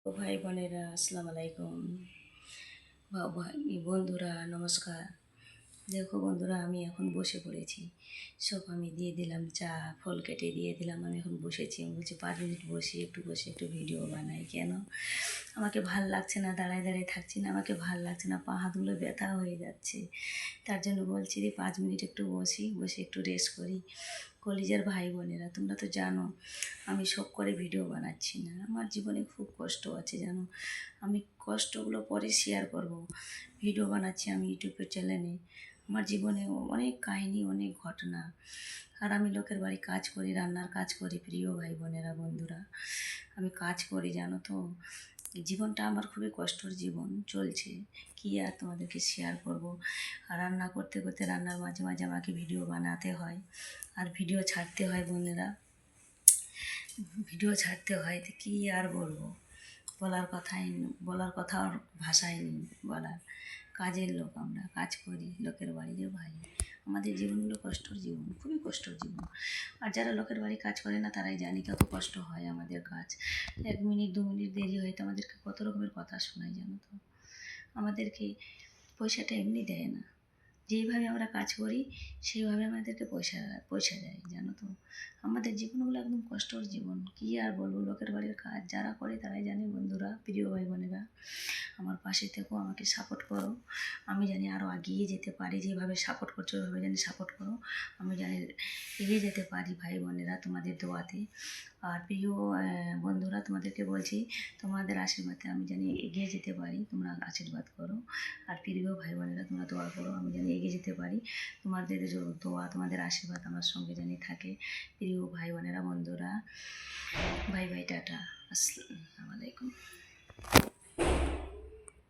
ও ভাই বোনেরা আসসালামু আলাইকুম। ভাই বন্ধুরা নমস্কার। দেখো বন্ধুরা, আমি এখন বসে পড়েছি। সব আমি দিয়ে দিলাম, চা ফল কেটে দিয়ে দিলাম। আমি এখন বসেছি, আমি বলছি 5 মিনিট বসে একটু ভিডিও বানাই। কেন আমাকে ভাল লাগছে না, দাঁড়ায় দাঁড়িয়ে থাকছি না, আমাকে ভাল লাগছে না, পা হাতগুলো ব্যথা হয়ে যাচ্ছে। তার জন্য বলছি যে 5 মিনিট একটু বসে একটু রেস্ট করি। কলিজার ভাই বোনেরা, তোমরা তো জানো আমি শখ করে ভিডিও বানাচ্ছি না। আমার জীবনে খুব কষ্ট আছে জানো। আমি কষ্টগুলো পরে শেয়ার করব। ভিডিও বানাচ্ছি আমি ইউটিউবের চ্যানেলে। আমার জীবনে অনেক কাহিনী, অনেক ঘটনা। আর আমি লোকের বাড়ি কাজ করি, রান্নার কাজ করি। প্রিয় ভাই বোনেরা বন্ধুরা, আমি কাজ করি জানো তো। জীবনটা আমার খুবই কষ্টর জীবন চলছে। কি আর তোমাদেরকে শেয়ার করব। আর রান্না করতে করতে রান্নার মাঝে মাঝে আমাকে ভিডিও বানাতে হয় আর ভিডিও ছাড়তে হয় বোনেরা। ভিডিও ছাড়তে হয় তো কী আর বলবো। বলার কথা আর ভাষাই নেই বলার। কাজের লোক, আমরা কাজ করি লোকের বাড়ি যে ভাই। আমাদের জীবনগুলো কষ্টর জীবন, খুবই কষ্টর জীবন। আর যারা লোকের বাড়ি কাজ করে না তারাই জানি কত কষ্ট হয় আমাদের কাজ। 1 মিনিট 2 মিনিট দেরি হয়তো আমাদেরকে কত রকমের কথা শোনায় জানো তো। আমাদেরকে পয়সাটা এমনি দেয় না, যেইভাবে আমরা কাজ করি সেইভাবে আমাদেরকে পয়সা পয়সা দেয় জানো তো। আমাদের জীবনগুলো একদম কষ্টর জীবন, কী আর বলবো। লোকের বাড়ির কাজ যারা করে তারাই জানে বন্ধুরা, প্রিয় ভাই বোনেরা। আমার পাশে থেকো, আমাকে সাপোর্ট করো। আমি জানি আরও এগিয়ে যেতে পারি, যেভাবে সাপোর্ট করছো ওইভাবে জানি সাপোর্ট করো। আমি জানি এগিয়ে যেতে পারি ভাই বোনেরা তোমাদের দোয়াতে। আর প্রিয় বন্ধুরা, তোমাদেরকে বলছি তোমাদের আশীর্বাদে আমি জানি এগিয়ে যেতে পারি, তোমরা আশীর্বাদ করো। আর প্রিয় ভাই বোনেরা, তোমরা দোয়া করো আমি জানি এগিয়ে যেতে পারি। তোমাদের দোয়া, তোমাদের আশীর্বাদ আমার সঙ্গে জানি থাকে। প্রিয় ভাই বোনেরা বন্ধুরা, বাই বাই, টাটা, আসসালামু আলাইকুম।